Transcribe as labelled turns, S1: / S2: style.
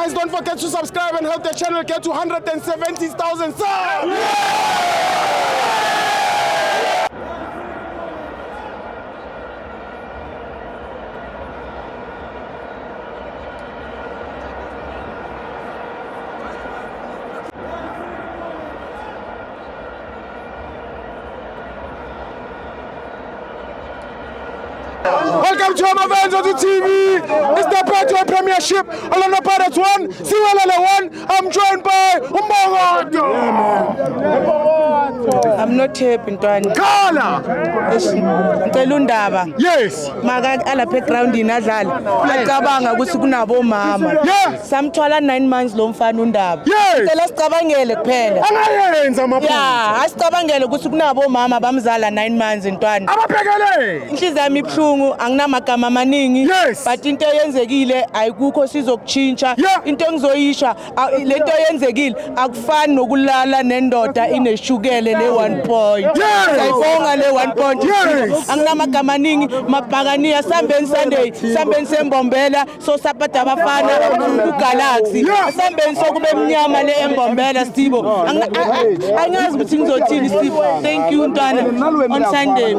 S1: Guys, don't forget to subscribe and help the channel get to 170,000 subs. Welcome to Amavenzo TV. It's the Petro Premiership. Orlando Pirates 1, Siwalele 1. I'm joined by Umbongo.
S2: I'm not happy, Ntwana.
S1: Kala.
S2: Ngicela undaba.
S1: Yes.
S2: Maka ala background inadlala. Acabanga ukuthi kunabo mama.
S1: Yeah.
S2: Samthwala 9 months lo mfana undaba.
S1: Yes.
S2: Ngicela sicabangele kuphela.
S1: Angayenza amaphutha.
S2: Yeah, asicabangele ukuthi kunabo mama bamzala 9 months Ntwana.
S1: Ababhekele.
S2: Inhliziyo yami ibhlungu anginamagama amaningi.
S1: Yes.
S2: But into eyenzekile ayikukho sizokuchintsha.
S1: Yeah.
S2: Into engizoyisha lento eyenzekile akufani nokulala nendoda ineshukele le 1 point. Sayibonga le 1 point. Anginamagama amaningi mabhakaniya sambeni Sunday sambeni sembombela so support abafana ku Galaxy sambeni sokube emnyama le embombela Sibo angazi ukuthi ngizothini Sibo. Thank you Ntwana on Sunday.